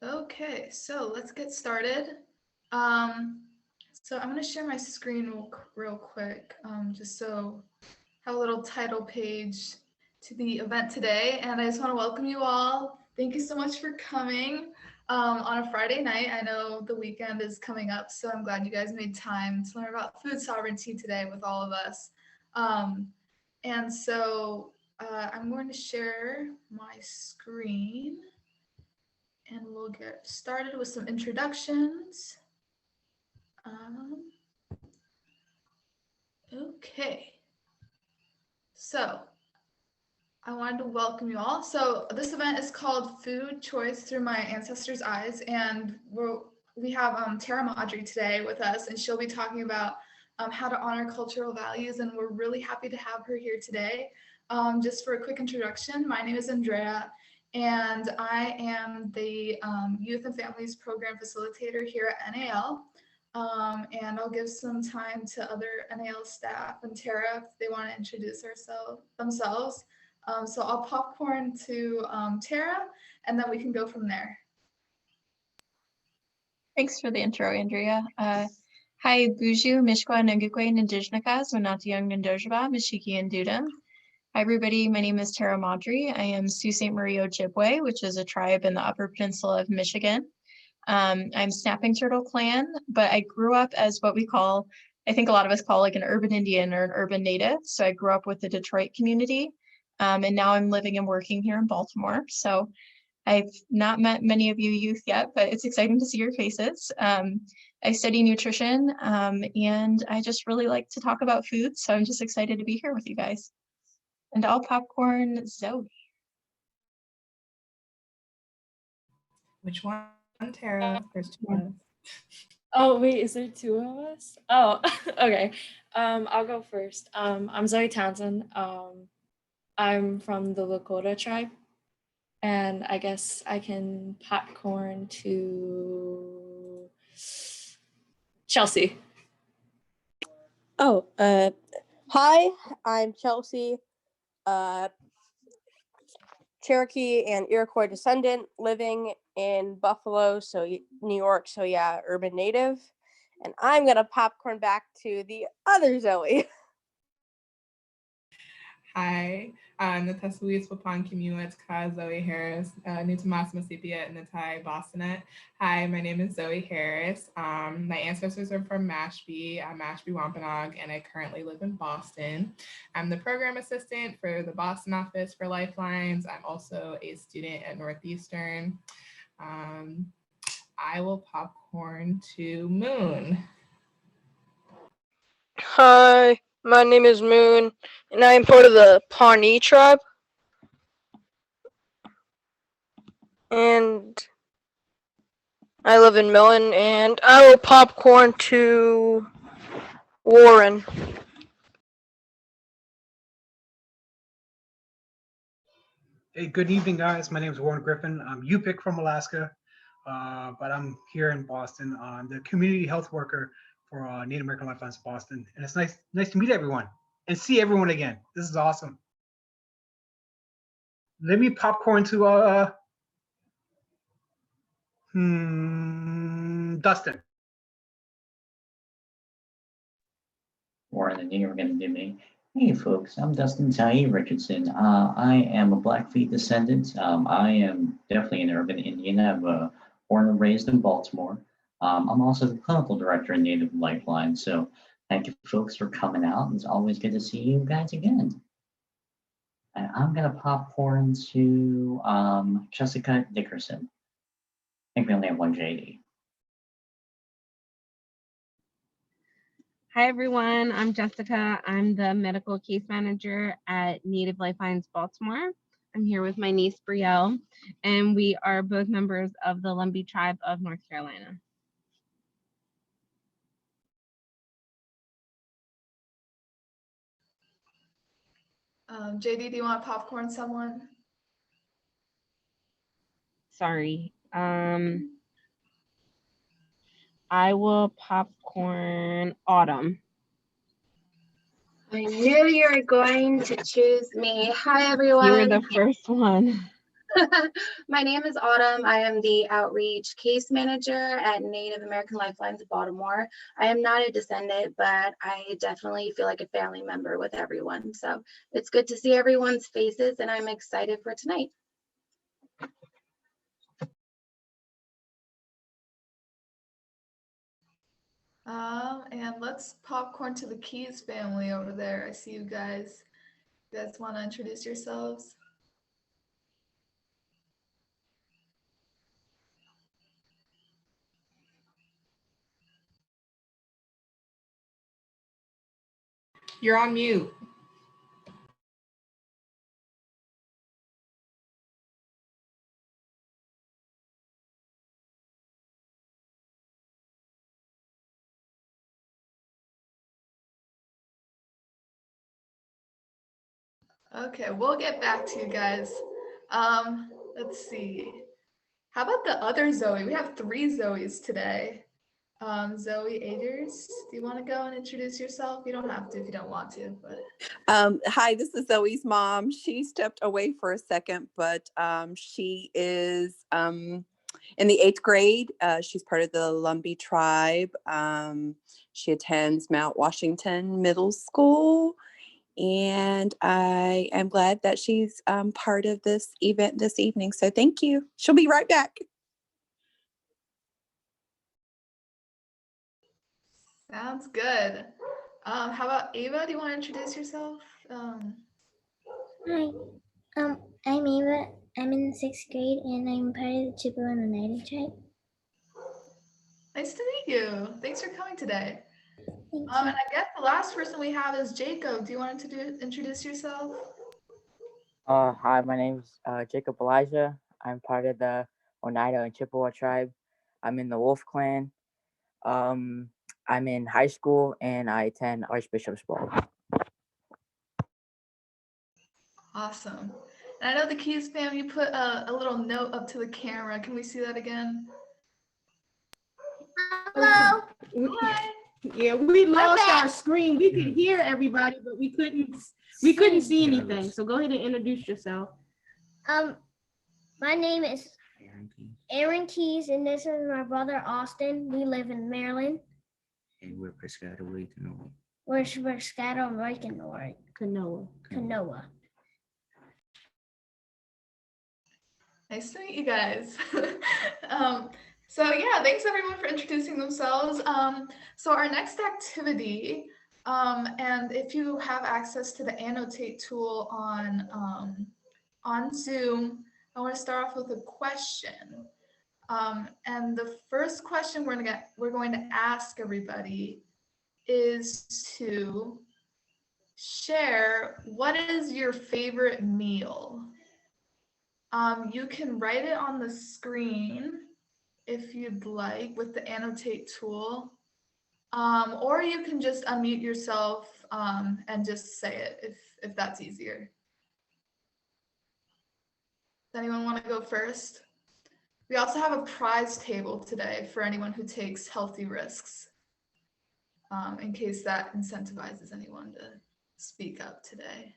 Okay, so let's get started. So I'm going to share my screen real quick, just so I have a little title page to the event today. And I just want to welcome you all. Thank you so much for coming on a Friday night. I know the weekend is coming up, so I'm glad you guys made time to learn about food sovereignty today with all of us. Um, and so I'm going to share my screen. And we'll get started with some introductions. Okay, so I wanted to welcome you all. So this event is called Food Choice Through My Ancestors' Eyes, and we have Tara Maudrie today with us, and she'll be talking about how to honor cultural values, and we're really happy to have her here today. Just for a quick introduction, my name is Andrea, and I am the Youth and Families Program Facilitator here at NAL. And I'll give some time to other NAL staff and Tara if they want to introduce themselves. So I'll popcorn to Tara, and then we can go from there. Thanks for the intro, Andrea. Hi, Buju, Mishkwa, Nangukwe, Ndijnakas, Wanatiyang, Ndojaba, Mishiki, and Dudam. Hi, everybody. My name is Tara Maudrie. I am Sault Ste. Marie Ojibwe, which is a tribe in the Upper Peninsula of Michigan. I'm Snapping Turtle Clan, but I grew up as what we call, I think a lot of us call like an urban Indian or an urban native. So I grew up with the Detroit community, and now I'm living and working here in Baltimore. So I've not met many of you youth yet, but it's exciting to see your faces. I study nutrition, and I just really like to talk about food. So I'm just excited to be here with you guys. And I'll popcorn Zoe. Which one, Tara? There's two of us. Oh, wait, is there two of us? Oh, okay. I'll go first. I'm Zoe Townsend. I'm from the Lakota tribe. And I guess I can popcorn to Chelsea. Oh, hi, I'm Chelsea, Cherokee and Iroquois descendant living in Buffalo, so New York, so yeah, urban native. And I'm gonna popcorn back to the other Zoe. Hi, Natasui Swapan Kimuet Ka Zoe Harris, Nutamas Masipia Natai Bostonet. Hi, my name is Zoe Harris. My ancestors are from Mashpee. I'm Mashpee Wampanoag, and I currently live in Boston. I'm the program assistant for the Boston office for Lifelines. I'm also a student at Northeastern. I will popcorn to Moon. Hi, my name is Moon, and I am part of the Pawnee tribe. And I live in Millen, and I will popcorn to Warren. Hey, good evening, guys. My name is Warren Griffin. I'm UPIC from Alaska, but I'm here in Boston. I'm the community health worker for Native American Lifelines Boston, and it's nice to meet everyone and see everyone again. This is awesome. Let me popcorn to Dustin. More than you're going to do me. Hey folks, I'm Dustin Tai Richardson. I am a Blackfeet descendant. I am definitely an urban Indian. I'm born and raised in Baltimore. I'm also the clinical director in Native Lifeline. So thank you folks for coming out. It's always good to see you guys again. And I'm gonna popcorn to Jessica Dickerson. I think we only have one JD. Hi, everyone. I'm Jessica. I'm the medical case manager at Native Lifelines Baltimore. I'm here with my niece, Brielle, and we are both members of the Lumbee tribe of North Carolina. JD, do you want to popcorn someone? Sorry. I will popcorn Autumn. I knew you were going to choose me. Hi, everyone. You were the first one. My name is Autumn. I am the outreach case manager at Native American Lifelines Baltimore. I am not a descendant, but I definitely feel like a family member with everyone. So it's good to see everyone's faces, and I'm excited for tonight. And let's popcorn to the Keys family over there. I see you guys. You guys want to introduce yourselves? You're on mute. Okay, we'll get back to you guys. Let's see. How about the other Zoe? We have 3 Zoes today. Zoe Agers, do you want to go and introduce yourself? You don't have to if you don't want to, but. Hi, this is Zoe's mom. She stepped away for a second, but she is in the 8th grade. She's part of the Lumbee tribe. She attends Mount Washington Middle School. And I am glad that she's part of this event this evening. So thank you. She'll be right back. Sounds good. How about Ava? Do you want to introduce yourself? Hi, I'm Eva. I'm in the 6th grade and I'm part of the Chippewa and Oneida tribe. Nice to meet you. Thanks for coming today. Thank And you. I guess the last person we have is Jacob. Do you want to introduce yourself? Hi, my name is Jacob Elijah. I'm part of the Oneida and Chippewa tribe. I'm in the Wolf Clan. I'm in high school and I attend Archbishop's Ball. Awesome. And I know the Keys fam, you put a little note up to the camera. Can we see that again? Hello. Hi. Yeah, we lost our screen. We could hear everybody, but we couldn't see anything. So go ahead and introduce yourself. My name is Aaron Keys, and this is my brother Austin. We live in Maryland. And we're Piscataway, Canoa. We're Piscataway, Canoa. Canoa. Nice to meet you guys. So yeah, thanks everyone for introducing themselves. So our next activity, and if you have access to the annotate tool on Zoom, I want to start off with a question. And the first question we're going to ask everybody is to share what is your favorite meal. You can write it on the screen if you'd like with the annotate tool, or you can just unmute yourself and just say it if that's easier. Does anyone want to go first? We also have a prize table today for anyone who takes healthy risks, in case that incentivizes anyone to speak up today.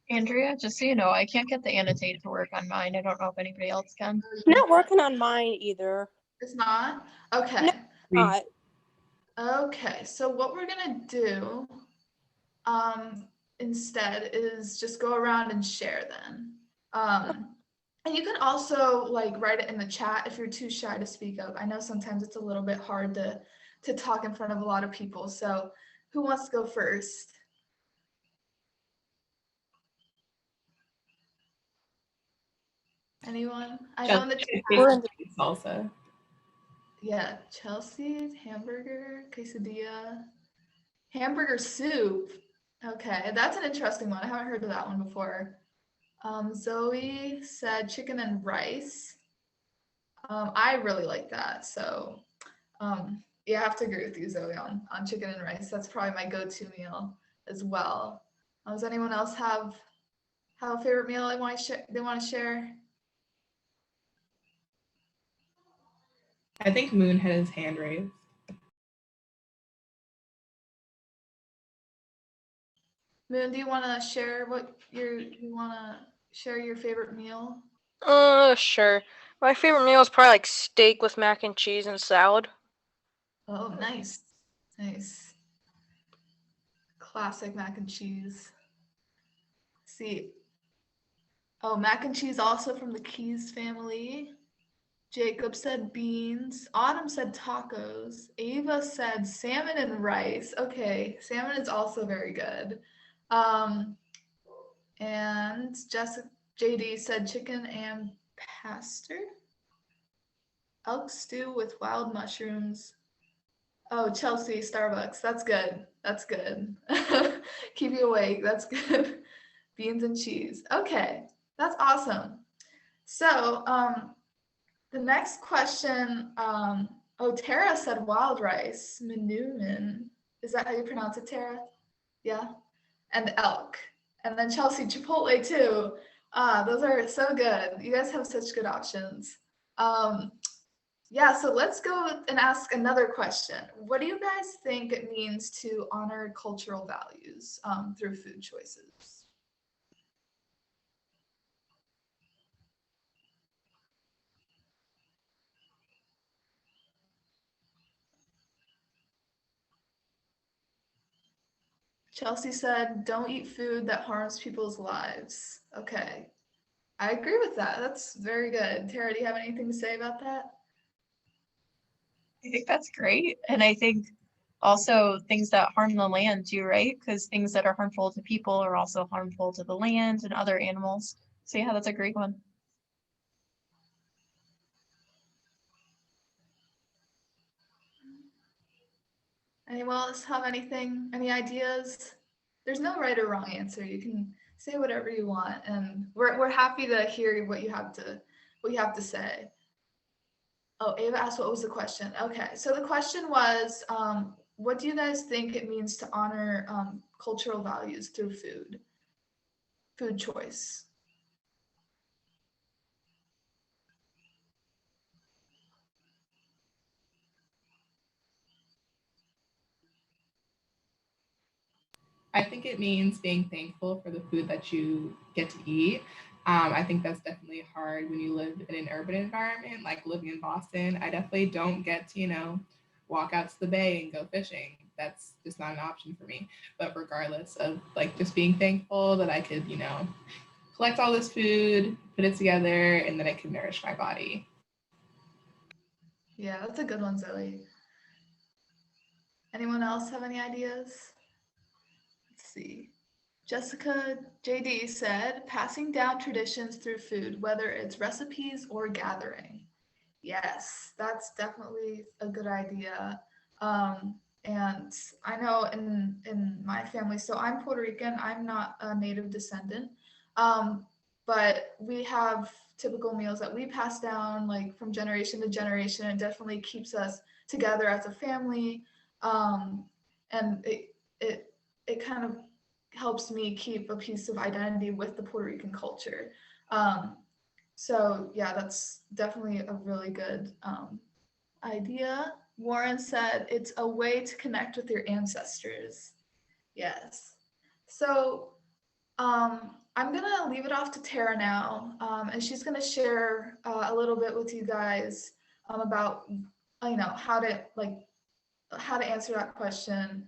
Andrea, just so you know, I can't get the annotate to work on mine. I don't know if anybody else can. It's not working on mine either. It's not? Okay. Not. Okay, so what we're gonna do instead is just go around and share then. And you can also like write it in the chat if you're too shy to speak up. I know sometimes it's a little bit hard to talk in front of a lot of people. So who wants to go first? Anyone? I know in the chat. Salsa. Yeah, Chelsea's hamburger, quesadilla, hamburger soup. Okay, that's an interesting one. I haven't heard of that one before. Zoe said chicken and rice. I really like that. So yeah, I have to agree with you, Zoe, on chicken and rice. That's probably my go-to meal as well. Does anyone else have a favorite meal they want to share? I think Moon had his hand raised. Moon, do you want to share what you want to share your favorite meal? Sure. My favorite meal is probably like steak with mac and cheese and salad. Oh, nice. Nice. Classic mac and cheese. See. Oh, mac and cheese also from the Keys family. Jacob said beans. Autumn said tacos. Ava said salmon and rice. Okay, salmon is also very good. And Jessica JD said chicken and pastor. Elk stew with wild mushrooms. Oh, Chelsea, Starbucks. That's good. That's good. Keep you awake. That's good. Beans and cheese. Okay, that's awesome. So, the next question, oh, Tara said wild rice, Manuman. Is that how you pronounce it, Tara? Yeah. And elk. And then Chelsea, Chipotle too. Those are so good. You guys have such good options. Yeah, so let's go and ask another question. What do you guys think it means to honor cultural values through food choices? Chelsea said, don't eat food that harms people's lives. Okay, I agree with that. That's very good. Tara, do you have anything to say about that? I think that's great. And I think also things that harm the land too, right? Because things that are harmful to people are also harmful to the land and other animals. So yeah, that's a great one. Anyone else have anything, any ideas? There's no right or wrong answer. You can say whatever you want, and we're happy to hear what you have to say. Oh, Ava asked what was the question. Okay, so the question was, what do you guys think it means to honor cultural values through food choice? I think it means being thankful for the food that you get to eat. I think that's definitely hard when you live in an urban environment, like living in Boston. I definitely don't get to, walk out to the bay and go fishing. That's just not an option for me. But regardless of like just being thankful that I could, collect all this food, put it together, and that it could nourish my body. Yeah, that's a good one, Zoe. Anyone else have any ideas? Let's see. Jessica JD said, passing down traditions through food, whether it's recipes or gathering. Yes, that's definitely a good idea. And I know in my family, so I'm Puerto Rican, I'm not a native descendant, but we have typical meals that we pass down like from generation to generation. It definitely keeps us together as a family, and it kind of helps me keep a piece of identity with the Puerto Rican culture. So yeah, that's definitely a really good idea. Warren said it's a way to connect with your ancestors. Yes. So I'm gonna leave it off to Tara now, and she's gonna share a little bit with you guys about how to answer that question.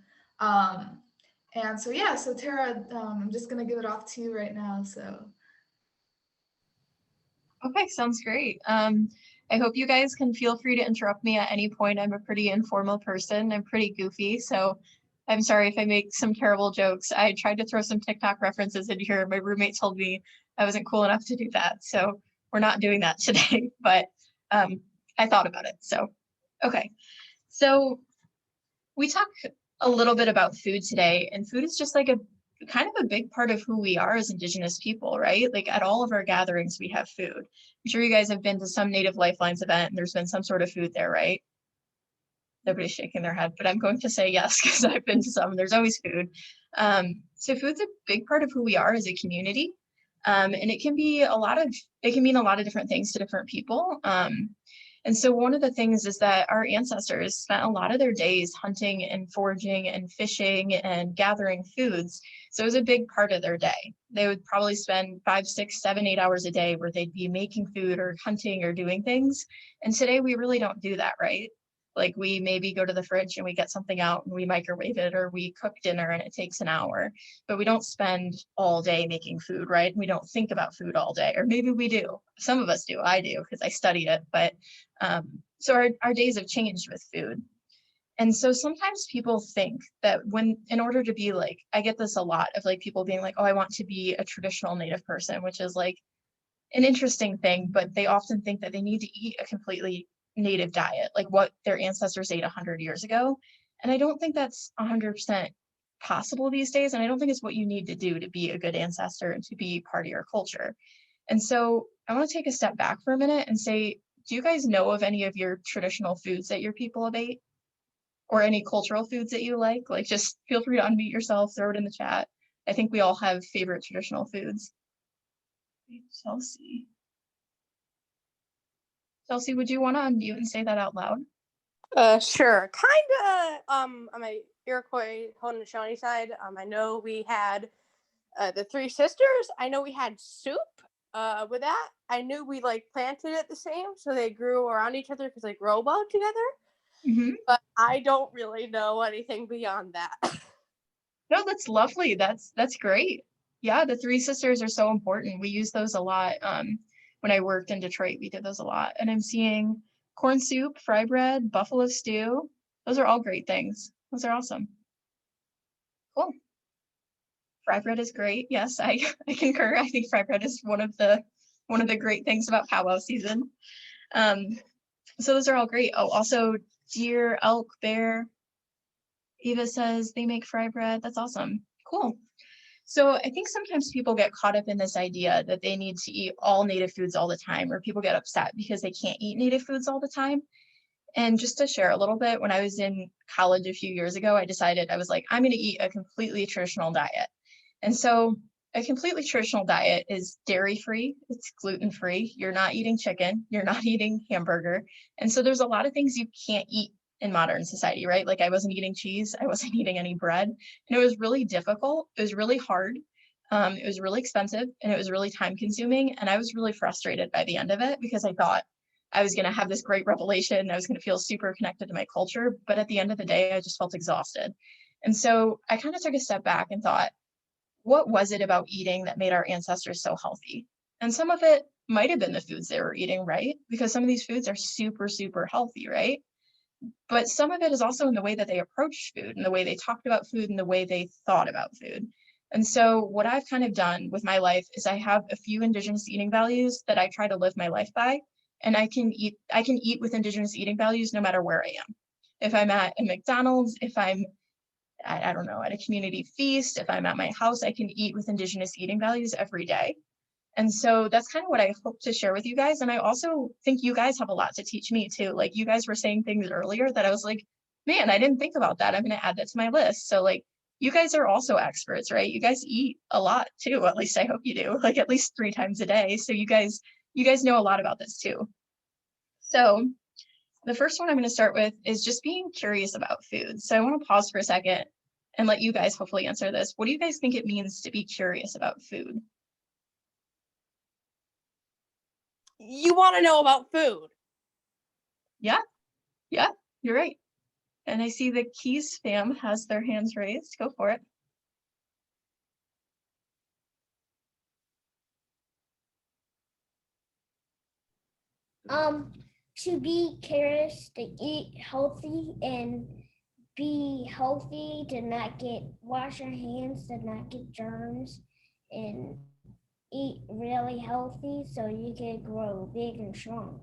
And so yeah, so Tara, I'm just gonna give it off to you right now. So. Okay, sounds great. I hope you guys can feel free to interrupt me at any point. I'm a pretty informal person. I'm pretty goofy, so I'm sorry if I make some terrible jokes. I tried to throw some TikTok references in here. My roommate told me I wasn't cool enough to do that, so we're not doing that today, but I thought about it, so okay. So we talk a little bit about food today, and food is just like a kind of a big part of who we are as Indigenous people, right? Like at all of our gatherings, we have food. I'm sure you guys have been to some Native Lifelines event and there's been some sort of food there, right? Nobody's shaking their head, but I'm going to say yes because I've been to some. There's always food. So food's a big part of who we are as a community, and it can mean a lot of different things to different people. And And so one of the things is that our ancestors spent a lot of their days hunting and foraging and fishing and gathering foods. So it was a big part of their day. They would probably spend 5, 6, 7, 8 hours a day where they'd be making food or hunting or doing things. And today we really don't do that, right? Like we maybe go to the fridge and we get something out and we microwave it, or we cook dinner and it takes an hour, but we don't spend all day making food, right? We don't think about food all day, or maybe we do. Some of us do, I do, because I studied it, but so our days have changed with food. And so sometimes people think that in order to be like, I get this a lot of like people being like, oh, I want to be a traditional Native person, which is like an interesting thing, but they often think that they need to eat a completely Native diet, like what their ancestors ate 100 years ago. And I don't think that's 100% possible these days. And I don't think it's what you need to do to be a good ancestor and to be part of your culture. And so I want to take a step back for a minute and say, do you guys know of any of your traditional foods that your people have ate? Or any cultural foods that you like? Like, just feel free to unmute yourself, throw it in the chat. I think we all have favorite traditional foods. Chelsea. Chelsea, would you want to unmute and say that out loud? Sure. Kind of on my Iroquois Haudenosaunee side, I know we had the Three Sisters. I know we had soup with that. I knew we like planted it the same, so they grew around each other because they grow well together. But I don't really know anything beyond that. No, that's lovely. That's great. Yeah, the Three Sisters are so important. We use those a lot. When I worked in Detroit, we did those a lot. And I'm seeing corn soup, fry bread, buffalo stew. Those are all great things. Those are awesome. Cool. Fry bread is great. Yes, I concur. I think fry bread is one of the great things about powwow season. So those are all great. Oh, also deer, elk, bear. Eva says they make fry bread. That's awesome. Cool. So I think sometimes people get caught up in this idea that they need to eat all native foods all the time, or people get upset because they can't eat native foods all the time. And just to share a little bit, when I was in college a few years ago, I decided I was like, I'm going to eat a completely traditional diet. And so a completely traditional diet is dairy-free, it's gluten-free, you're not eating chicken, you're not eating hamburger. And so there's a lot of things you can't eat in modern society, right? Like I wasn't eating cheese, I wasn't eating any bread, and it was really difficult. It was really hard. It was really expensive and it was really time consuming. And I was really frustrated by the end of it because I thought I was going to have this great revelation. I was going to feel super connected to my culture. But at the end of the day, I just felt exhausted. And so I kind of took a step back and thought, what was it about eating that made our ancestors so healthy? And some of it might have been the foods they were eating, right? Because some of these foods are super, super healthy, right? But some of it is also in the way that they approached food and the way they talked about food and the way they thought about food. And so what I've kind of done with my life is I have a few indigenous eating values that I try to live my life by. And I can eat with indigenous eating values no matter where I am. If I'm at a McDonald's, if I'm I don't know, at a community feast, if I'm at my house, I can eat with indigenous eating values every day. And so that's kind of what I hope to share with you guys. And I also think you guys have a lot to teach me too. Like you guys were saying things earlier that I was like, man, I didn't think about that. I'm going to add that to my list. So like, you guys are also experts, right? You guys eat a lot too. At least I hope you do, like at least 3 times a day. So you guys know a lot about this too. So the first one I'm going to start with is just being curious about food. So I want to pause for a second and let you guys hopefully answer this. What do you guys think it means to be curious about food? You want to know about food? Yeah, you're right. And I see the Keys fam has their hands raised. Go for it. To be curious, to eat healthy and be healthy, to not wash your hands, to not get germs, and eat really healthy so you can grow big and strong.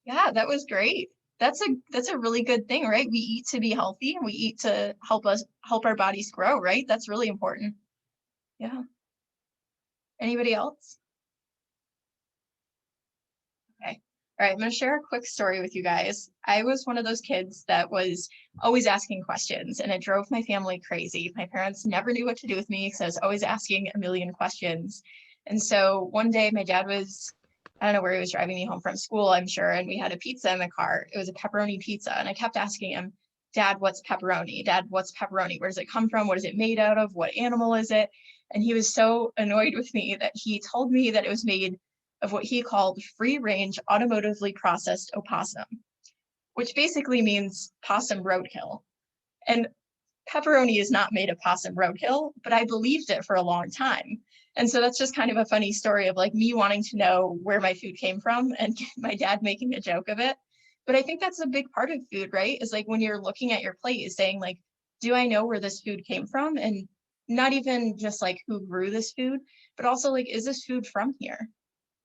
Yeah, that was great. That's a really good thing, right? We eat to be healthy and we eat to help our bodies grow, right? That's really important. Yeah. Anybody else? Okay. All right, I'm going to share a quick story with you guys. I was one of those kids that was always asking questions, and it drove my family crazy. My parents never knew what to do with me because I was always asking a million questions. And so one day my dad was I don't know where he was driving me home from school, I'm sure, and we had a pizza in the car. It was a pepperoni pizza, and I kept asking him, Dad, what's pepperoni? Dad, what's pepperoni? Where does it come from? What is it made out of? What animal is it? And he was so annoyed with me that he told me that it was made of what he called free-range automotively processed opossum, which basically means possum roadkill. And pepperoni is not made of possum roadkill, but I believed it for a long time. And so that's just kind of a funny story of like me wanting to know where my food came from and my dad making a joke of it. But I think that's a big part of food, right? Is like when you're looking at your plate is saying like, do I know where this food came from? And not even just like who grew this food, but also like, is this food from here?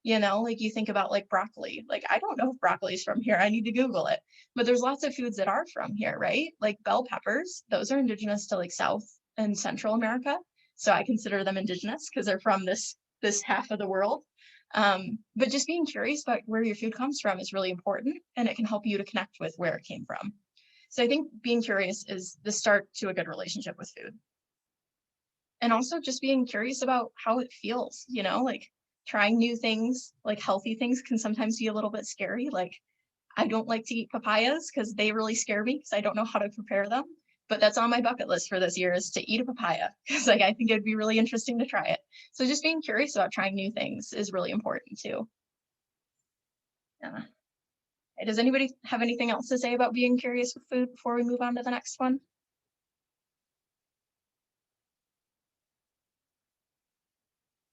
You know, like you think about like broccoli, like I don't know if broccoli is from here, I need to Google it. But there's lots of foods that are from here, right? Like bell peppers, those are indigenous to like South and Central America. So I consider them indigenous because they're from this half of the world. But just being curious about where your food comes from is really important, and it can help you to connect with where it came from. So I think being curious is the start to a good relationship with food. And also just being curious about how it feels, you know, like trying new things, like healthy things can sometimes be a little bit scary. Like I don't like to eat papayas because they really scare me because I don't know how to prepare them. But that's on my bucket list for this year is to eat a papaya because like I think it'd be really interesting to try it. So just being curious about trying new things is really important too. Yeah. Does anybody have anything else to say about being curious with food before we move on to the next one?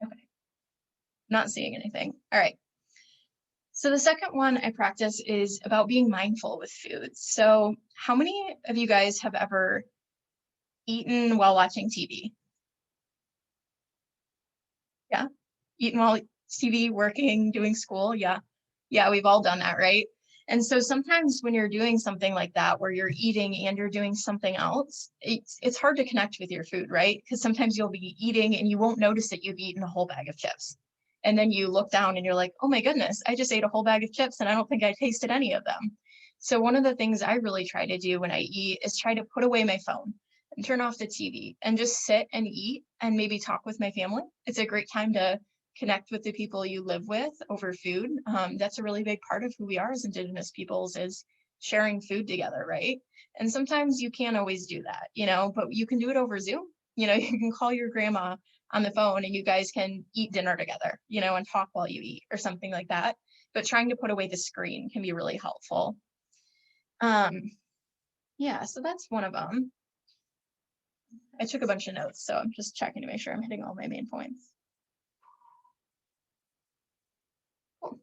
Okay. Not seeing anything. All right. So the second one I practice is about being mindful with food. So how many of you guys have ever eaten while watching TV? Yeah, eating while TV, working, doing school. Yeah, we've all done that, right? And so sometimes when you're doing something like that, where you're eating and you're doing something else, it's hard to connect with your food, right? Because sometimes you'll be eating and you won't notice that you've eaten a whole bag of chips. And then you look down and you're like, oh my goodness, I just ate a whole bag of chips and I don't think I tasted any of them. So one of the things I really try to do when I eat is try to put away my phone and turn off the TV and just sit and eat and maybe talk with my family. It's a great time to connect with the people you live with over food. That's a really big part of who we are as Indigenous peoples is sharing food together, right? And sometimes you can't always do that, you know, but you can do it over Zoom. You know, you can call your grandma on the phone and you guys can eat dinner together, you know, and talk while you eat or something like that. But trying to put away the screen can be really helpful. Yeah, so that's one of them. I took a bunch of notes, so I'm just checking to make sure I'm hitting all my main points. Cool.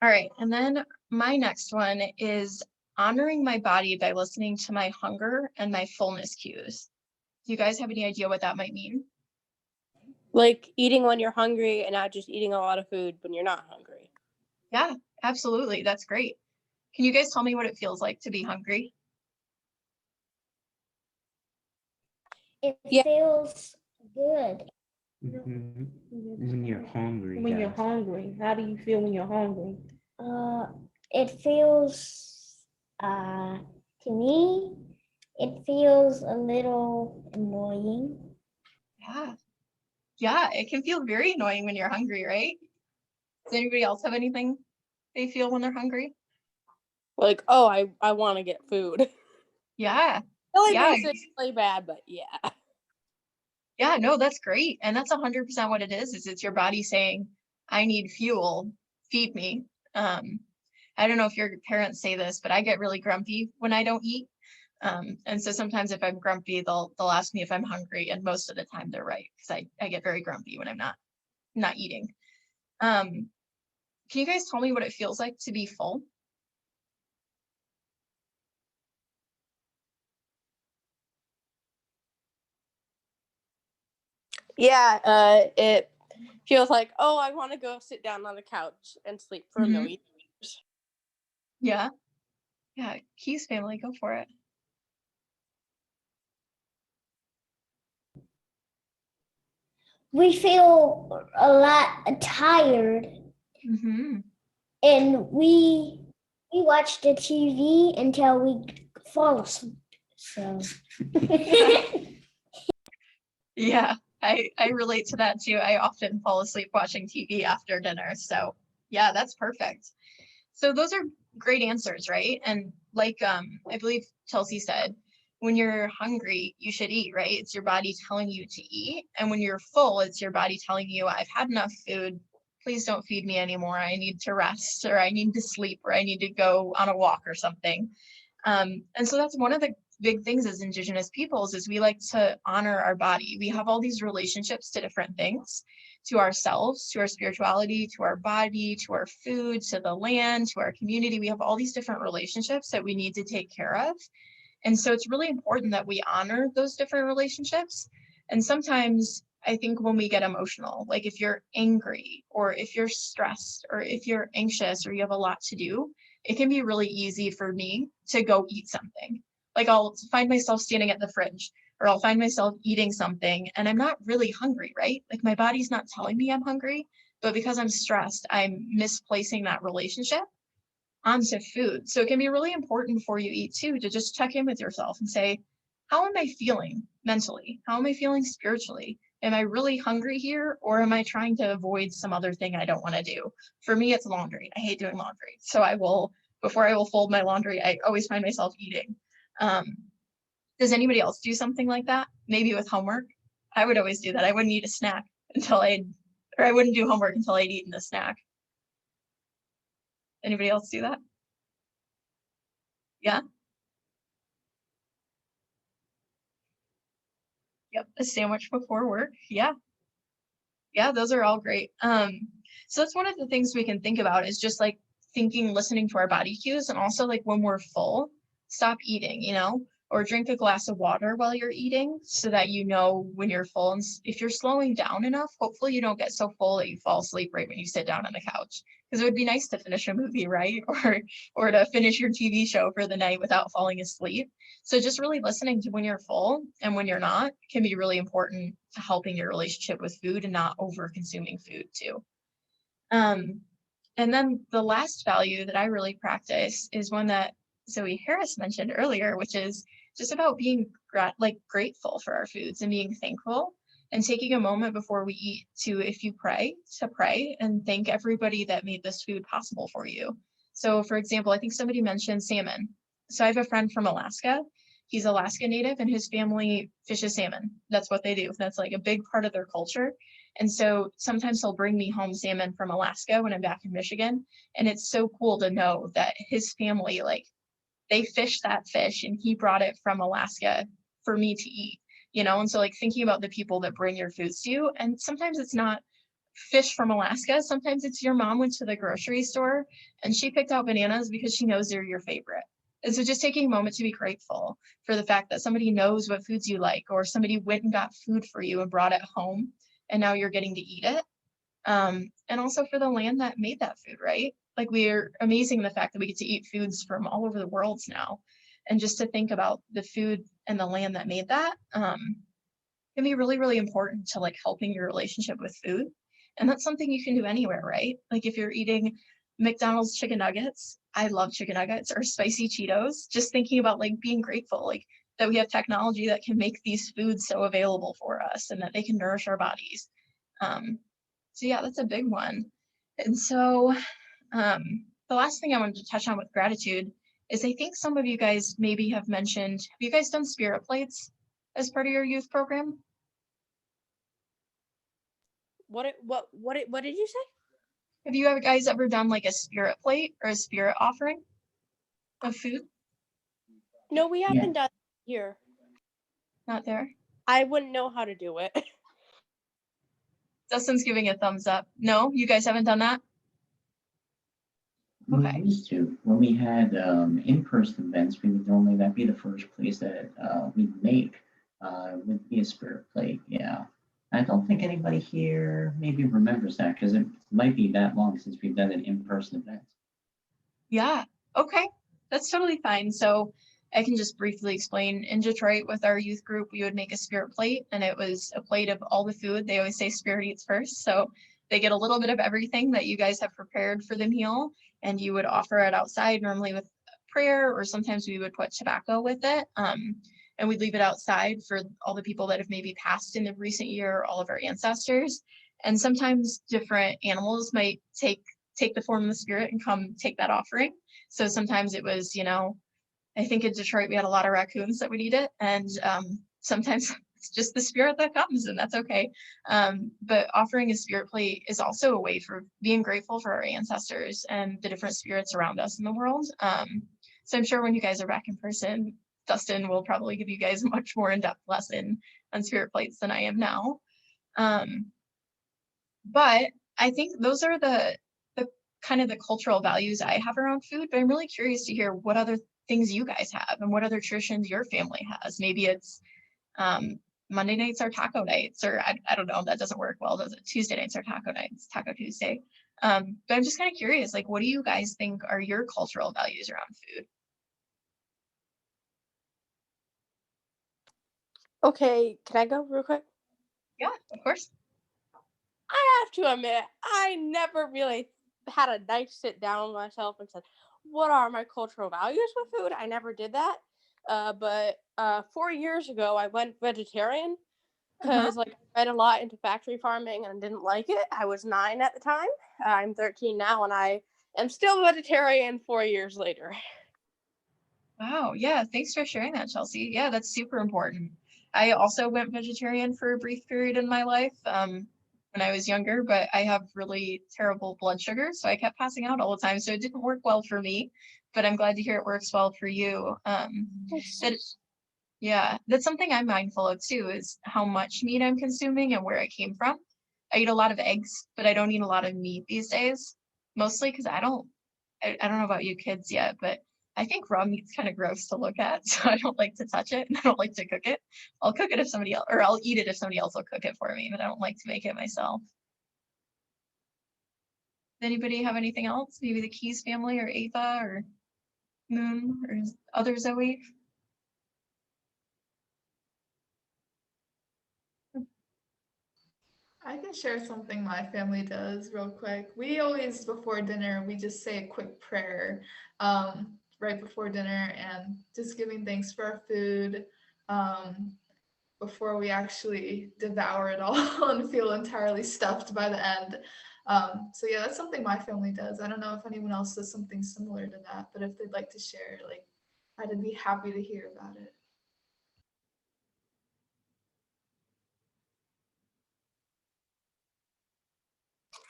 All right, and then my next one is honoring my body by listening to my hunger and my fullness cues. Do you guys have any idea what that might mean? Like eating when you're hungry and not just eating a lot of food when you're not hungry. Yeah, absolutely. That's great. Can you guys tell me what it feels like to be hungry? It feels good. When you're hungry. When you're hungry, how do you feel when you're hungry? It feels, to me, it feels a little annoying. Yeah, it can feel very annoying when you're hungry, right? Does anybody else have anything they feel when they're hungry? Like, oh, I want to get food. Yeah. Really Yeah. basically bad, but yeah. Yeah, no, that's great. And that's 100% what it is it's your body saying, I need fuel, feed me. I don't know if your parents say this, but I get really grumpy when I don't eat. And so sometimes if I'm grumpy, they'll ask me if I'm hungry. And most of the time they're right, because I get very grumpy when I'm not eating. Can you guys tell me what it feels like to be full? Yeah, it feels like, oh, I want to go sit down on the couch and sleep for a million years. Yeah. Yeah, Keys family, go for it. We feel a lot tired. And we watch the TV until we fall asleep. So Yeah, I relate to that too. I often fall asleep watching TV after dinner. So Yeah, that's perfect. So those are great answers, right? And like I believe Chelsea said, when you're hungry, you should eat, right? It's your body telling you to eat. And when you're full, it's your body telling you, I've had enough food. Please don't feed me anymore. I need to rest, or I need to sleep, or I need to go on a walk or something. And so that's one of the big things as Indigenous peoples is we like to honor our body. We have all these relationships to different things, to ourselves, to our spirituality, to our body, to our food, to the land, to our community. We have all these different relationships that we need to take care of. And so it's really important that we honor those different relationships. And sometimes I think when we get emotional, like if you're angry or if you're stressed or if you're anxious or you have a lot to do, it can be really easy for me to go eat something. Like I'll find myself standing at the fridge or I'll find myself eating something and I'm not really hungry, right? Like my body's not telling me I'm hungry, but because I'm stressed, I'm misplacing that relationship onto food. So it can be really important before you eat too, to just check in with yourself and say, how am I feeling mentally? How am I feeling spiritually? Am I really hungry here, or am I trying to avoid some other thing I don't want to do? For me, it's laundry. I hate doing laundry. So I will, before I will fold my laundry, I always find myself eating. Does anybody else do something like that? Maybe with homework? I would always do that. I wouldn't eat a snack until I wouldn't do homework until I'd eaten a snack. Anybody else do that? Yeah? Yep, a sandwich before work. Yeah. Yeah, those are all great. So that's one of the things we can think about is just like thinking, listening to our body cues, and also like when we're full, stop eating, or drink a glass of water while you're eating so that you know when you're full. And if you're slowing down enough, hopefully you don't get so full that you fall asleep right when you sit down on the couch. Because it would be nice to finish a movie, right? Or to finish your TV show for the night without falling asleep. So just really listening to when you're full and when you're not can be really important to helping your relationship with food and not over consuming food too. And then the last value that I really practice is one that Zoe Harris mentioned earlier, which is just about being grateful for our foods and being thankful and taking a moment before we eat to, if you pray, to pray and thank everybody that made this food possible for you. So for example, I think somebody mentioned salmon. So I have a friend from Alaska. He's Alaska Native and his family fishes salmon. That's what they do. That's like a big part of their culture. And so sometimes he'll bring me home salmon from Alaska when I'm back in Michigan. And it's so cool to know that his family, like, they fished that fish and he brought it from Alaska for me to eat, And so like thinking about the people that bring your foods to you, and sometimes it's not fish from Alaska. Sometimes it's your mom went to the grocery store and she picked out bananas because she knows they're your favorite. And so just taking a moment to be grateful for the fact that somebody knows what foods you like, or somebody went and got food for you and brought it home and now you're getting to eat it. And also for the land that made that food, right? Like we're amazing the fact that we get to eat foods from all over the world now. And just to think about the food and the land that made that can be really, really important to like helping your relationship with food. And that's something you can do anywhere, right? Like if you're eating McDonald's chicken nuggets, I love chicken nuggets, or spicy Cheetos, just thinking about like being grateful, like that we have technology that can make these foods so available for us and that they can nourish our bodies. So yeah, that's a big one. And so the last thing I wanted to touch on with gratitude is I think some of you guys maybe have mentioned, have you guys done spirit plates as part of your youth program? What did you say? Have you guys ever done like a spirit plate or a spirit offering of food? No, we haven't done here. Not there? I wouldn't know how to do it. Dustin's giving a thumbs up. No, you guys haven't done that? We used to. When we had in-person events, we would normally, that'd be the first place that we'd make, would be a spirit plate, yeah. I don't think anybody here maybe remembers that because it might be that long since we've done an in-person event. Yeah, okay, that's totally fine. So I can just briefly explain. In Detroit with our youth group, we would make a spirit plate, and it was a plate of all the food. They always say spirit eats first. So they get a little bit of everything that you guys have prepared for the meal, and you would offer it outside, normally with prayer, or sometimes we would put tobacco with it. And we'd leave it outside for all the people that have maybe passed in the recent year, all of our ancestors. And sometimes different animals might take take the form of the spirit and come take that offering. So sometimes it was, I think in Detroit we had a lot of raccoons that would eat it, and sometimes it's just the spirit that comes, and that's okay. But offering a spirit plate is also a way for being grateful for our ancestors and the different spirits around us in the world. So I'm sure when you guys are back in person, Dustin will probably give you guys a much more in-depth lesson on spirit plates than I am now. But I think those are the kind of the cultural values I have around food, but I'm really curious to hear what other things you guys have and what other traditions your family has. Maybe it's Monday nights are taco nights, or I don't know, that doesn't work well, does it? Tuesday nights are taco nights, Taco Tuesday. But I'm just kind of curious, like, what do you guys think are your cultural values around food? Okay, can I go real quick? Yeah, of course. I have to admit, I never really had a nice sit down with myself and said, what are my cultural values with food? I never did that. But 4 years ago, I went vegetarian because I read a lot into factory farming and didn't like it. I was 9 at the time. I'm 13 now, and I am still vegetarian 4 years later. Wow, yeah, thanks for sharing that, Chelsea. Yeah, that's super important. I also went vegetarian for a brief period in my life when I was younger, but I have really terrible blood sugar, so I kept passing out all the time, so it didn't work well for me, but I'm glad to hear it works well for you. Yeah, that's something I'm mindful of too, is how much meat I'm consuming and where it came from. I eat a lot of eggs, but I don't eat a lot of meat these days, mostly because I don't know about you kids yet, but I think raw meat's kind of gross to look at, so I don't like to touch it and I don't like to cook it. I'll cook it if somebody else, or I'll eat it if somebody else will cook it for me, but I don't like to make it myself. Anybody have anything else? Maybe the Keys family or Ava or Moon or other Zoe? I can share something my family does real quick. We always, before dinner, we just say a quick prayer right before dinner and just giving thanks for our food before we actually devour it all and feel entirely stuffed by the end. So yeah, that's something my family does. I don't know if anyone else does something similar to that, but if they'd like to share, like, I'd be happy to hear about it.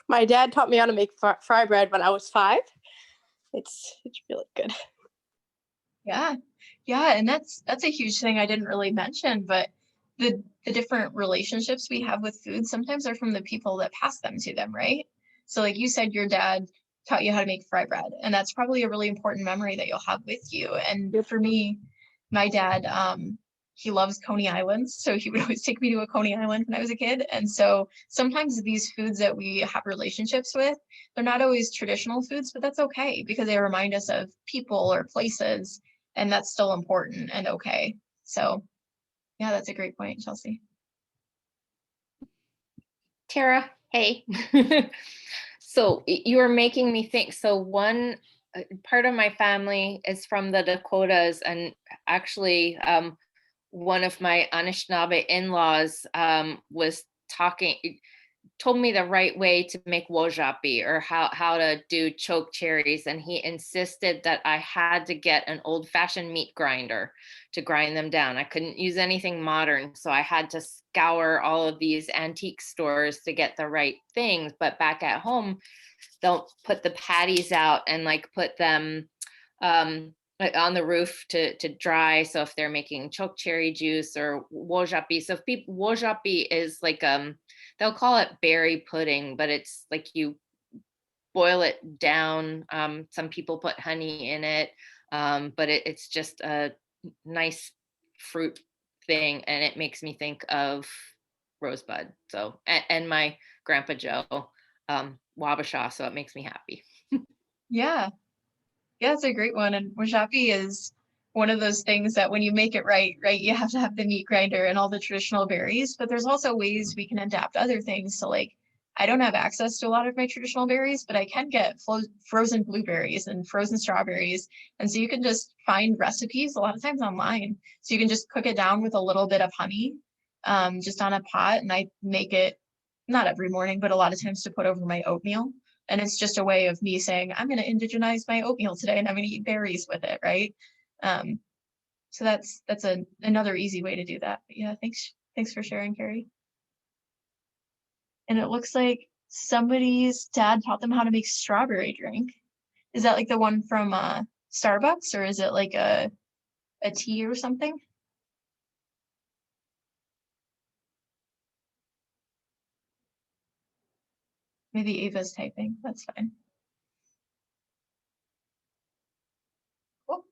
My dad taught me how to make fry bread when I was 5. It's really good. Yeah, yeah, and that's a huge thing I didn't really mention, but the different relationships we have with food sometimes are from the people that pass them to them, right? So like you said, your dad taught you how to make fry bread, and that's probably a really important memory that you'll have with you. And for me, my dad, he loves Coney Islands, so he would always take me to a Coney Island when I was a kid. And so sometimes these foods that we have relationships with, they're not always traditional foods, but that's okay because they remind us of people or places, and that's still important and okay. So yeah, that's a great point, Chelsea. Tara, hey. So you are making me think. So one part of my family is from the Dakotas, and actually one of my Anishinaabe in-laws told me the right way to make wojapi, or how to do choke cherries. And he insisted that I had to get an old-fashioned meat grinder to grind them down. I couldn't use anything modern. So I had to scour all of these antique stores to get the right things. But back at home, they'll put the patties out and like put them like on the roof to dry. So if they're making choke cherry juice or wojapi, so if people, wojapi is like they'll call it berry pudding, but it's like you boil it down. Some people put honey in it, but it's just a nice fruit thing, and it makes me think of Rosebud. So and my grandpa Joe, Wabasha, so it makes me happy. Yeah, it's a great one. And wajapi is one of those things that when you make it right, you have to have the meat grinder and all the traditional berries, but there's also ways we can adapt other things. So like, I don't have access to a lot of my traditional berries, but I can get frozen blueberries and frozen strawberries. And so you can just find recipes a lot of times online. So you can just cook it down with a little bit of honey, just on a pot. And I make it not every morning, but a lot of times to put over my oatmeal. And it's just a way of me saying, I'm going to indigenize my oatmeal today and I'm going to eat berries with it, right? So that's another easy way to do that. But yeah, thanks for sharing, Carrie. And it looks like somebody's dad taught them how to make strawberry drink. Is that like the one from Starbucks, or is it like a tea or something? Maybe Ava's typing, that's fine. Cool.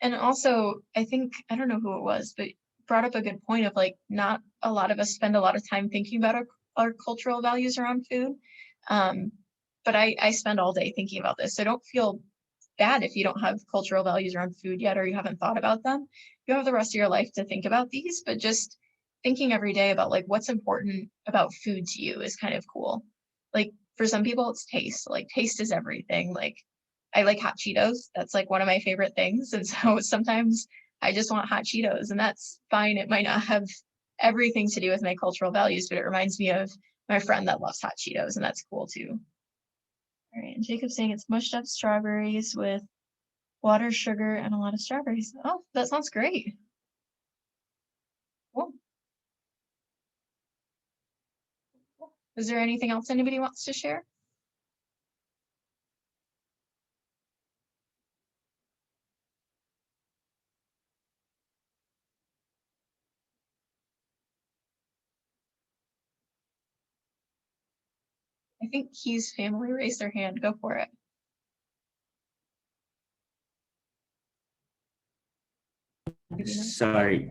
And also, I think, I don't know who it was, but brought up a good point of like, not a lot of us spend a lot of time thinking about our cultural values around food. But I spend all day thinking about this. So don't feel bad if you don't have cultural values around food yet, or you haven't thought about them. You have the rest of your life to think about these, but just thinking every day about like what's important about food to you is kind of cool. Like for some people it's taste, like taste is everything. Like I like hot Cheetos. That's like one of my favorite things. And so sometimes I just want hot Cheetos, and that's fine. It might not have everything to do with my cultural values, but it reminds me of my friend that loves hot Cheetos, and that's cool too. All right, and Jacob's saying it's mushed up strawberries with water, sugar, and a lot of strawberries. Oh, that sounds great. Cool. Is there anything else anybody wants to share? I think Key's family raised their hand. Go for it. Sorry,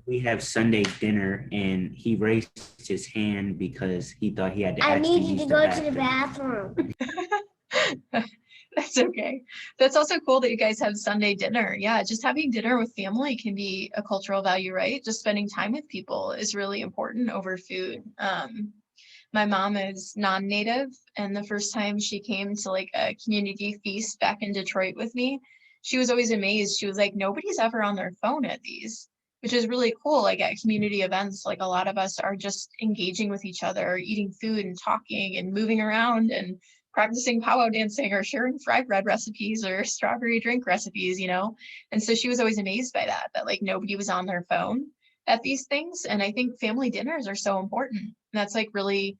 we have Sunday dinner, and he raised his hand because he thought he had to I actually need you use to the go to the bathroom. bathroom. That's okay. That's also cool that you guys have Sunday dinner. Yeah, just having dinner with family can be a cultural value, right? Just spending time with people is really important over food. My mom is non-native, and the first time she came to like a community feast back in Detroit with me, she was always amazed. She was like, nobody's ever on their phone at these, which is really cool. Like at community events, like a lot of us are just engaging with each other, eating food and talking and moving around and practicing powwow dancing or sharing fry bread recipes or strawberry drink recipes, you know? And so she was always amazed by that like nobody was on their phone at these things. And I think family dinners are so important. And that's like really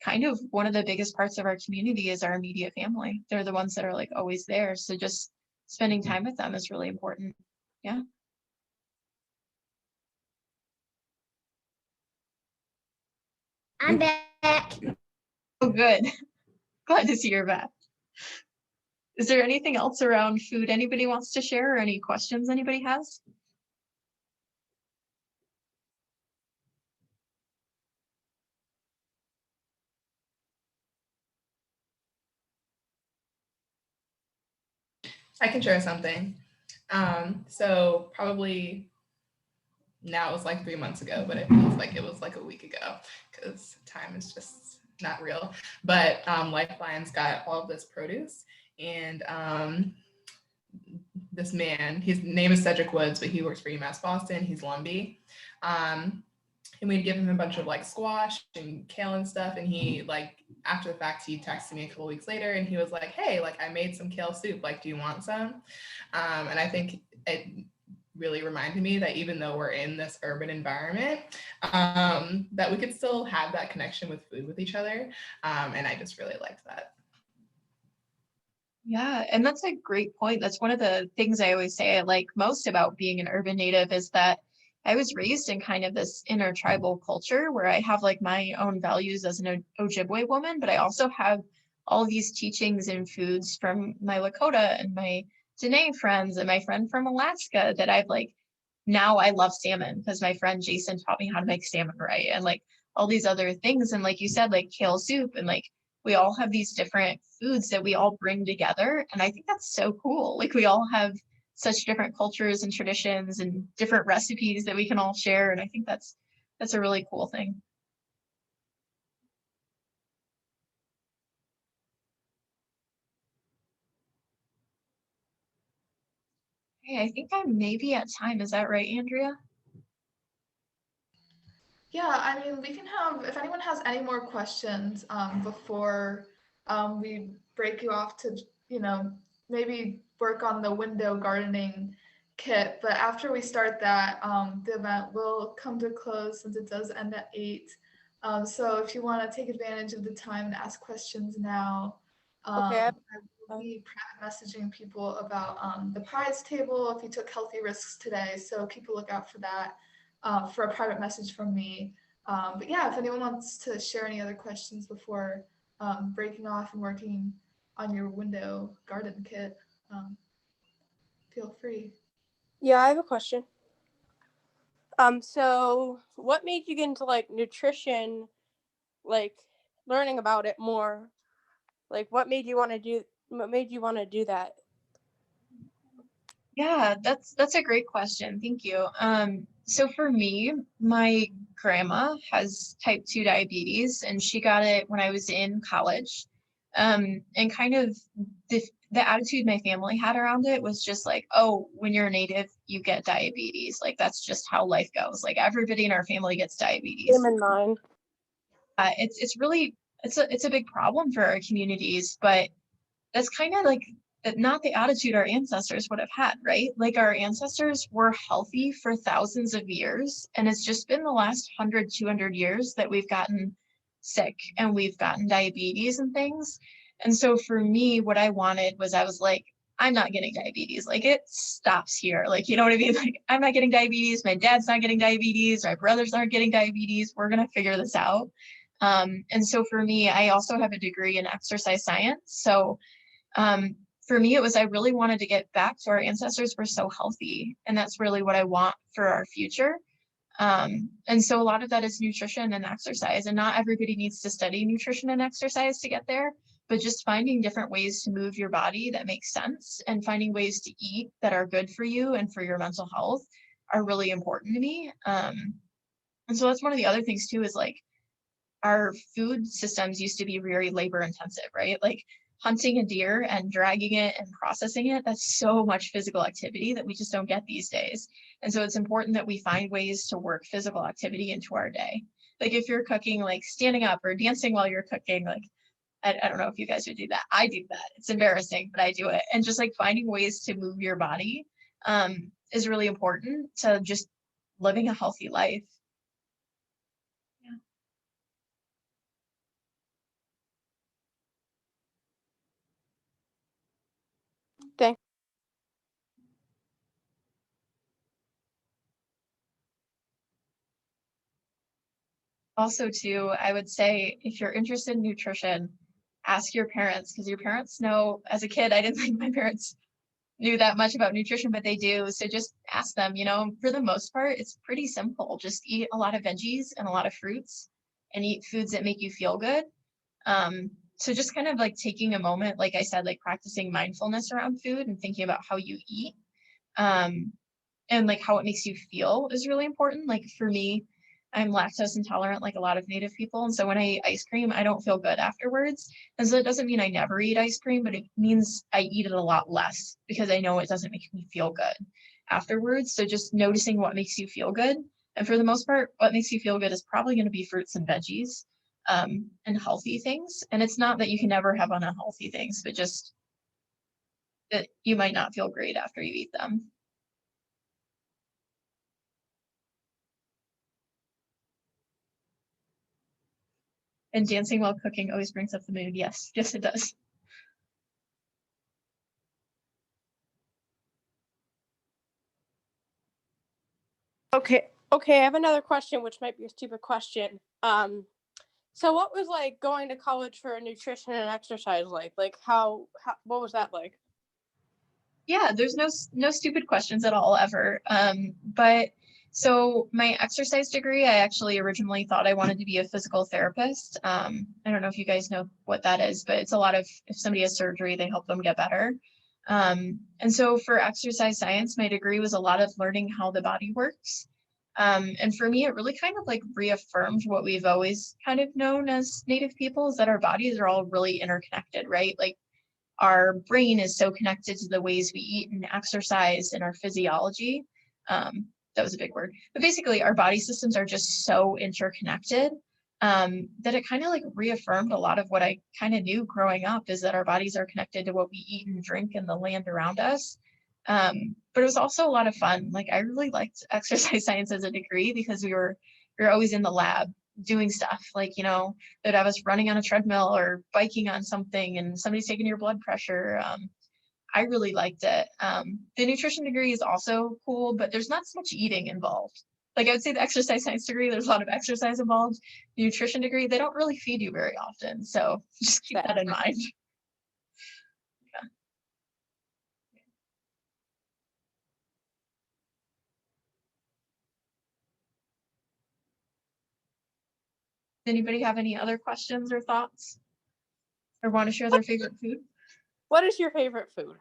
kind of one of the biggest parts of our community is our immediate family. They're the ones that are like always there. So just spending time with them is really important. Yeah. I'm back. Oh, good. Glad to see you're back. Is there anything else around food anybody wants to share, or any questions anybody has? I can share something. So probably now it was like 3 months ago, but it feels like it was like a week ago because time is just not real. But Lifelines got all of this produce, and this man, his name is Cedric Woods, but he works for UMass Boston. He's Lumbee. And we'd give him a bunch of like squash and kale and stuff. And he like, after the fact, he texted me a couple weeks later and he was like, hey, like I made some kale soup. Like, do you want some? And I think it really reminded me that even though we're in this urban environment, that we could still have that connection with food with each other. And I just really liked that. Yeah, and that's a great point. That's one of the things I always say I like most about being an urban native is that I was raised in kind of this intertribal culture where I have like my own values as an Ojibwe woman, but I also have all these teachings and foods from my Lakota and my Dene friends and my friend from Alaska that I've like, now I love salmon because my friend Jason taught me how to make salmon right, and like all these other things. And like you said, like kale soup, and like we all have these different foods that we all bring together. And I think that's so cool. Like we all have such different cultures and traditions and different recipes that we can all share. And I think that's a really cool thing. Okay, I think I'm maybe at time. Is that right, Andrea? Yeah, I mean, we can have, if anyone has any more questions before we break you off to, maybe work on the window gardening kit. But after we start that, the event will come to a close since it does end at 8. So if you want to take advantage of the time and ask questions now, Okay. I will be private messaging people about the prize table if you took healthy risks today. So keep a lookout for that, for a private message from me. But yeah, if anyone wants to share any other questions before breaking off and working on your window garden kit, feel free. Yeah, I have a question. So what made you get into like nutrition, like learning about it more? Like what made you want to do that? Yeah, that's a great question. Thank you. So for me, my grandma has type 2 diabetes, and she got it when I was in college. And kind of the attitude my family had around it was just like, oh, when you're a native, you get diabetes. Like that's just how life goes. Like everybody in our family gets diabetes. Same in mine. It's really it's a big problem for our communities, but that's kind of like not the attitude our ancestors would have had, right? Like our ancestors were healthy for thousands of years, and it's just been the last 100, 200 years that we've gotten sick and we've gotten diabetes and things. And so for me, what I wanted was I was like, I'm not getting diabetes. Like it stops here. Like, you know what I mean? Like I'm not getting diabetes. My dad's not getting diabetes. My brothers aren't getting diabetes. We're going to figure this out. And so for me, I also have a degree in exercise science. So for me, it was I really wanted to get back to our ancestors were so healthy, and that's really what I want for our future. And so a lot of that is nutrition and exercise, and not everybody needs to study nutrition and exercise to get there, but just finding different ways to move your body that makes sense and finding ways to eat that are good for you and for your mental health are really important to me. And so that's one of the other things too, is like our food systems used to be very labor intensive, right? Like hunting a deer and dragging it and processing it, that's so much physical activity that we just don't get these days. And so it's important that we find ways to work physical activity into our day. Like if you're cooking, like standing up or dancing while you're cooking, like I don't know if you guys would do that. I do that. It's embarrassing, but I do it. And just like finding ways to move your body is really important to just living a healthy life. Thanks. Also too, I would say if you're interested in nutrition, ask your parents, because your parents know. As a kid, I didn't think my parents knew that much about nutrition, but they do. So just ask them, for the most part, it's pretty simple. Just eat a lot of veggies and a lot of fruits and eat foods that make you feel good. So just kind of like taking a moment, like I said, like practicing mindfulness around food and thinking about how you eat. And like how it makes you feel is really important. Like for me, I'm lactose intolerant like a lot of Native people. And so when I eat ice cream, I don't feel good afterwards. And so it doesn't mean I never eat ice cream, but it means I eat it a lot less because I know it doesn't make me feel good afterwards. So just noticing what makes you feel good. And for the most part, what makes you feel good is probably going to be fruits and veggies and healthy things. And it's not that you can never have unhealthy things, but just that you might not feel great after you eat them. And dancing while cooking always brings up the mood. Yes, yes, it does. Okay, I have another question, which might be a stupid question. So what was like going to college for nutrition and exercise like? Like how what was that like? Yeah, there's no stupid questions at all ever. But so my exercise degree, I actually originally thought I wanted to be a physical therapist. I don't know if you guys know what that is, but it's a lot of, if somebody has surgery, they help them get better. And so for exercise science, my degree was a lot of learning how the body works. And for me, it really kind of like reaffirmed what we've always kind of known as Native people, is that our bodies are all really interconnected, right? Like our brain is so connected to the ways we eat and exercise and our physiology. That was a big word, but basically our body systems are just so interconnected. that it kind of like reaffirmed a lot of what I kind of knew growing up, is that our bodies are connected to what we eat and drink and the land around us. But it was also a lot of fun. Like I really liked exercise science as a degree because we were always in the lab doing stuff, like, you know, they'd have us running on a treadmill or biking on something and somebody's taking your blood pressure. I really liked it. The nutrition degree is also cool, but there's not so much eating involved. Like I would say the exercise science degree, there's a lot of exercise involved. The nutrition degree, they don't really feed you very often. So just keep that in mind. Yeah. Does anybody have any other questions or thoughts? Or want to share their favorite food? What is your favorite food?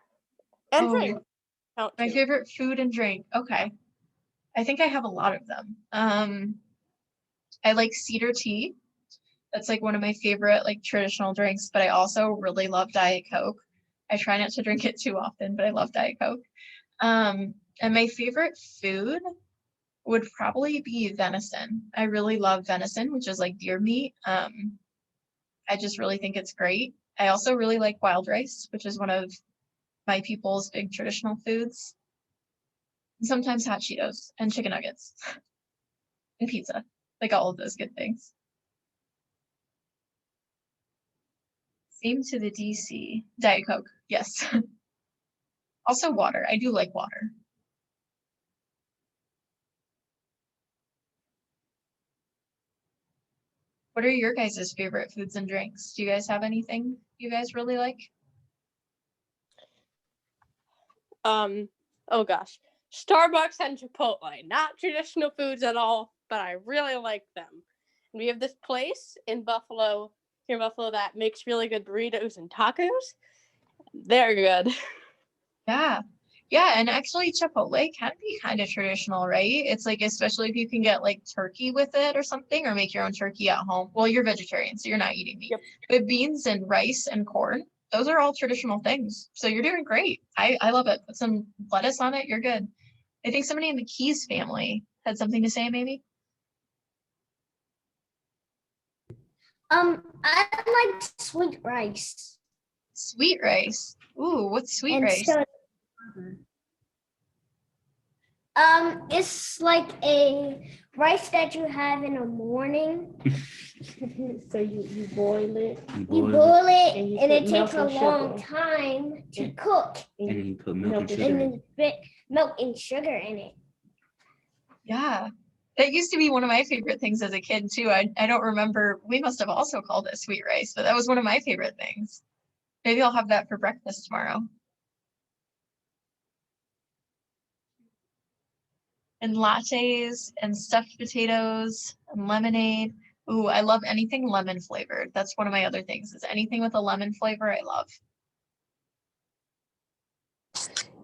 And drink. Count My too. favorite food and drink. Okay. I think I have a lot of them. I like cedar tea. That's like one of my favorite like traditional drinks, but I also really love Diet Coke. I try not to drink it too often, but I love Diet Coke. And my favorite food would probably be venison. I really love venison, which is like deer meat. I just really think it's great. I also really like wild rice, which is one of my people's big traditional foods. And sometimes hot Cheetos and chicken nuggets and pizza, like all of those good things. Same to the DC. Diet Coke, yes. Also water. I do like water. What are your guys' favorite foods and drinks? Do you guys have anything you guys really like? Oh gosh. Starbucks and Chipotle. Not traditional foods at all, but I really like them. And we have this place in Buffalo, here in Buffalo, that makes really good burritos and tacos. They're good. Yeah. Yeah, and actually Chipotle can be kind of traditional, right? It's like, especially if you can get like turkey with it or something, or make your own turkey at home. Well, you're vegetarian, so you're not eating meat. Yep. But beans and rice and corn, those are all traditional things. So you're doing great. I love it. Put some lettuce on it, you're good. I think somebody in the Keys family had something to say, maybe. I like sweet rice. Sweet rice. Ooh, what's sweet And rice? so, it's like a rice that you have in the morning. So you boil it. You boil it, And you and it put milk takes a and long sugar. time to cook. And then you put milk and Milk and sugar. And in. then put milk and sugar in it. Yeah. That used to be one of my favorite things as a kid too. I don't remember. We must have also called it sweet rice, but that was one of my favorite things. Maybe I'll have that for breakfast tomorrow. And lattes and stuffed potatoes and lemonade. Ooh, I love anything lemon flavored. That's one of my other things, is anything with a lemon flavor I love.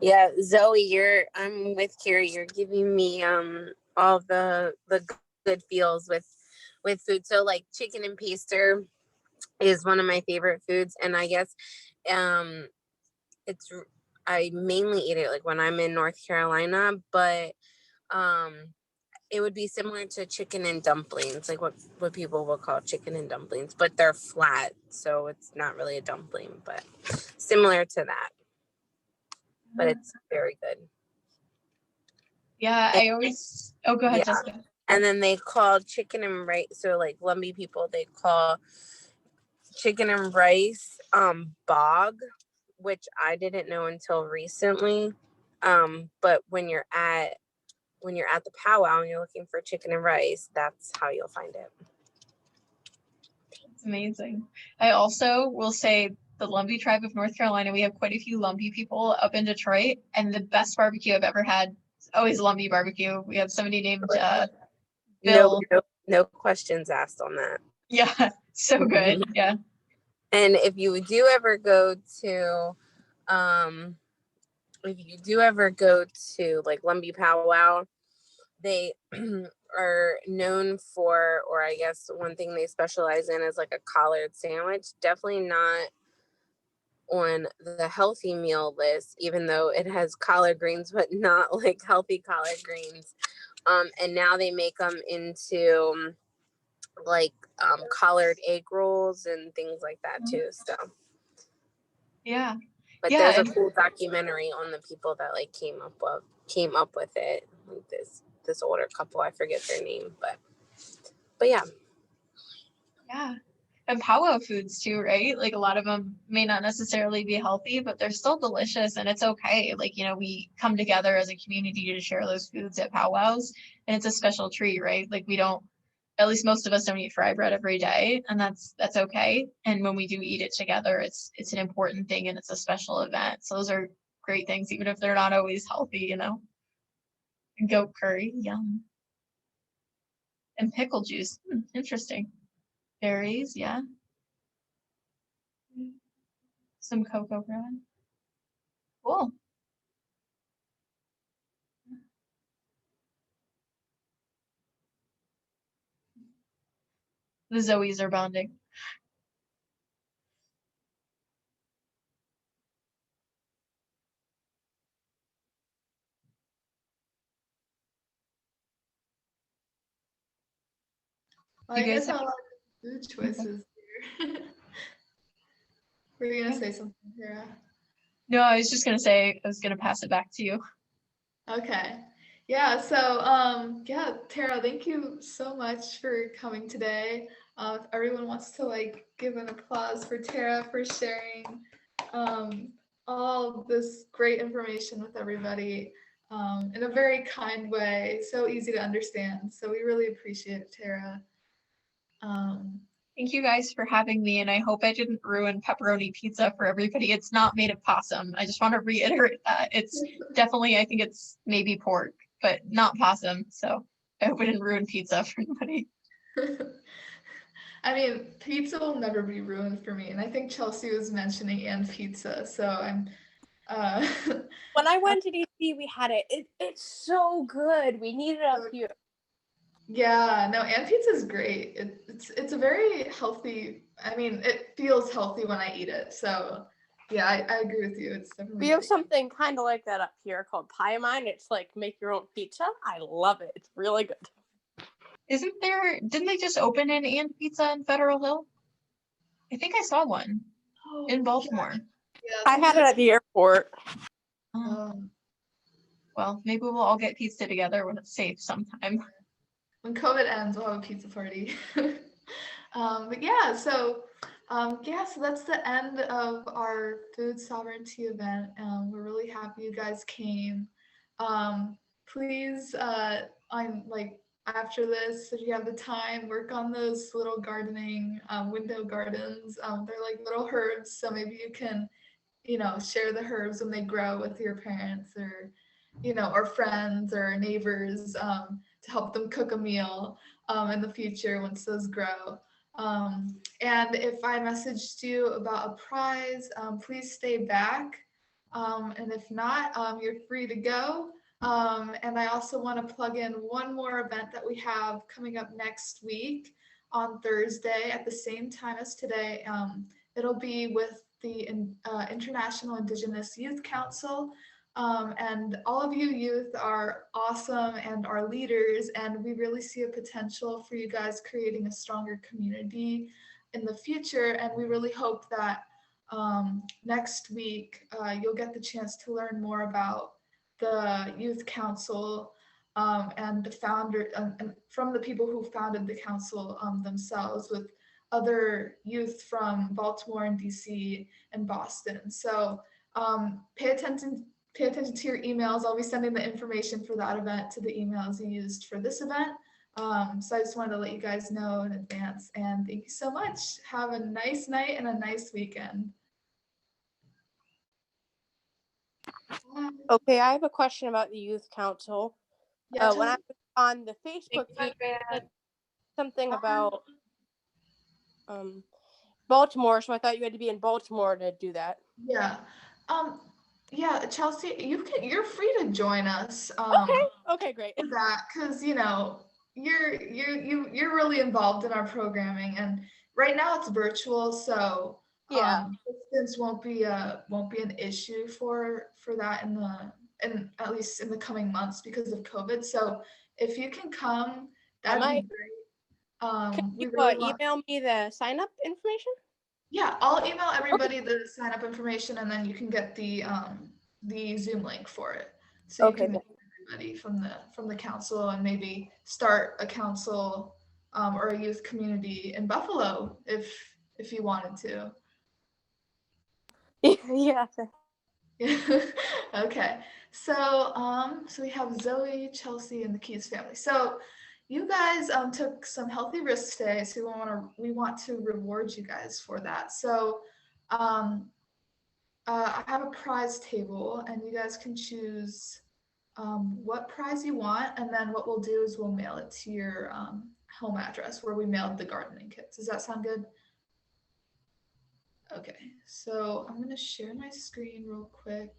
Yeah, Zoe, I'm with Carrie. You're giving me all the good feels with food. So like chicken and pastry is one of my favorite foods, and I guess it's I mainly eat it like when I'm in North Carolina, but it would be similar to chicken and dumplings, like what people will call chicken and dumplings, but they're flat, so it's not really a dumpling, but similar to that. But it's very good. Yeah, I always. Oh, go ahead, Yeah. Jessica. And then they call chicken and rice. So like Lumbee people, they call chicken and rice bog, which I didn't know until recently. But when you're at the powwow and you're looking for chicken and rice, that's how you'll find it. It's amazing. I also will say the Lumbee tribe of North Carolina, we have quite a few Lumbee people up in Detroit, and the best barbecue I've ever had is always Lumbee barbecue. We have somebody named Bill. No questions asked on that. Yeah, so good. Yeah. And if you do ever go to like Lumbee powwow, they are known for, or I guess one thing they specialize in is like a collard sandwich. Definitely not on the healthy meal list, even though it has collard greens, but not like healthy collard greens. And now they make them into like collared egg rolls and things like that too. So Yeah. but Yeah. there's a And cool documentary on the people that like came up with it. Like this older couple, I forget their name, but yeah. yeah. And powwow foods too, right? Like a lot of them may not necessarily be healthy, but they're still delicious and it's okay. Like, you know, we come together as a community to share those foods at powwows and it's a special treat, right? Like we don't, at least most of us don't eat fry bread every day and that's okay. And when we do eat it together, it's an important thing and it's a special event. So those are great things, even if they're not always healthy, you know. And goat curry, yum. And pickle juice, interesting. Berries, yeah. Some cocoa bread. Cool. The Zoes are bonding. Well, You I guys guess have a lot of food choices here. Were you gonna say something, Tara? No, I was just gonna say I was gonna pass it back to you. Okay. Yeah, so yeah, Tara, thank you so much for coming today. If everyone wants to like give an applause for Tara for sharing um, all this great information with everybody in a very kind way, so easy to understand. So we really appreciate it, Tara. Um, Thank you guys for having me, and I hope I didn't ruin pepperoni pizza for everybody. It's not made of possum. I just want to reiterate that. It's definitely, I think it's maybe pork, but not possum. So I hope I didn't ruin pizza for anybody. I mean, pizza will never be ruined for me, and I think Chelsea was mentioning and pizza, so I'm. Uh, When I went to DC, we had it. It's so good. We need it up here. Yeah, no, and pizza is great. It's a very healthy. I mean, it feels healthy when I eat it. So, yeah, I agree with you. It's definitely We have great. something kind of like that up here called Pie Mine. It's like make your own pizza. I love it. It's really good. Didn't they just open an and pizza in Federal Hill? I think I saw one in Baltimore. Yeah, I had it at the airport. Well, maybe we'll all get pizza together when it's safe sometime. When COVID ends, we'll have a pizza party. But yeah, so so that's the end of our food sovereignty event. We're really happy you guys came. Please, I'm like after this, if you have the time, work on those little gardening window gardens. They're like little herbs, so maybe you can, share the herbs when they grow with your parents or, or friends or neighbors to help them cook a meal in the future once those grow. And if I messaged you about a prize, please stay back. And if not, you're free to go. And I also want to plug in one more event that we have coming up next week on Thursday at the same time as today. It'll be with the International Indigenous Youth Council. And all of you youth are awesome and are leaders, and we really see a potential for you guys creating a stronger community in the future. And we really hope that next week you'll get the chance to learn more about the Youth Council and the founder, and from the people who founded the council themselves, with other youth from Baltimore and DC and Boston. So pay attention to your emails. I'll be sending the information for that event to the emails you used for this event. So I just wanted to let you guys know in advance, and thank you so much. Have a nice night and a nice weekend. Okay, I have a question about the youth council. Yeah, when I was on the Facebook page, it said something about Baltimore, so I thought you had to be in Baltimore to do that. Yeah. Yeah, Chelsea, you're free to join us. Okay, great. For that, because you're really involved in our programming, and right now it's virtual, so distance won't be an issue for that in at least in the coming months because of COVID. So if you can come, that'd be great. You We really want. email me the sign up information? Yeah, I'll email everybody the sign up information, and then you can get the Zoom link for it. So you Okay, can meet everybody from the council and maybe start a council or a youth community in Buffalo if you wanted to. Yeah. Okay. So we have Zoe, Chelsea, and the Keys family. So you guys took some healthy risks today, so we want to reward you guys for that. So I have a prize table, and you guys can choose what prize you want, and then what we'll do is we'll mail it to your home address where we mailed the gardening kits. Does that sound good? Okay, so I'm gonna share my screen real quick.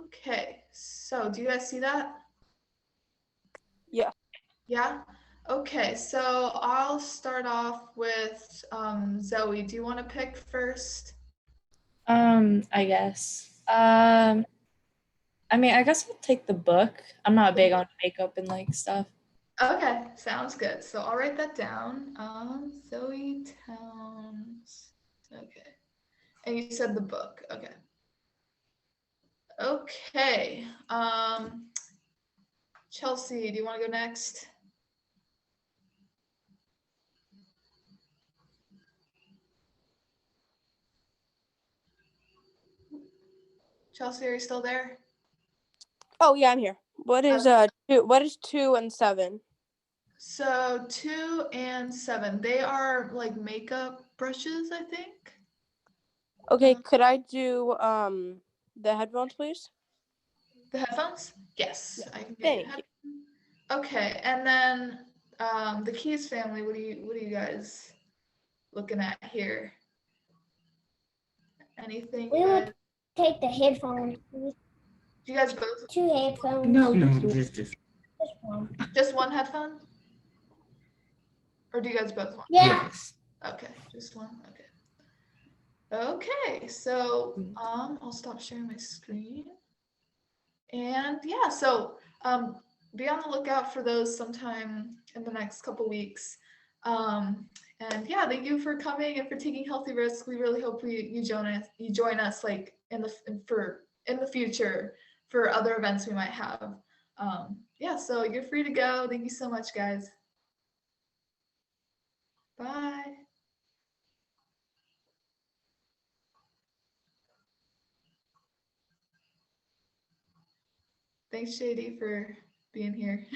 Okay, so do you guys see that? Yeah. Yeah? Okay, so I'll start off with Zoe. Do you want to pick first? I guess. I mean, I guess I'll take the book. I'm not big on makeup and like stuff. Okay, sounds good. So I'll write that down. Zoe Towns. Okay. And you said the book. Okay. Okay. Chelsea, do you want to go next? Chelsea, are you still there? Oh yeah, I'm here. What is what is 2 and 7? So 2 and 7, they are like makeup brushes, I think. Okay, could I do the headphones, please? The headphones? Yes, I can get Thank you headphones. Okay, and then the Keys family, what are you guys looking at here? Anything? We would take the headphones. Do you guys both? 2 headphones. No, just Just one. Just one headphone? Or do you guys both want? Yeah. yes. Okay, just one. Okay. Okay, so I'll stop sharing my screen. And yeah, so be on the lookout for those sometime in the next couple weeks. And yeah, thank you for coming and for taking healthy risks. We really hope you join us like in the future for other events we might have. Yeah, so you're free to go. Thank you so much, guys. Bye. Thanks, JD, for being here.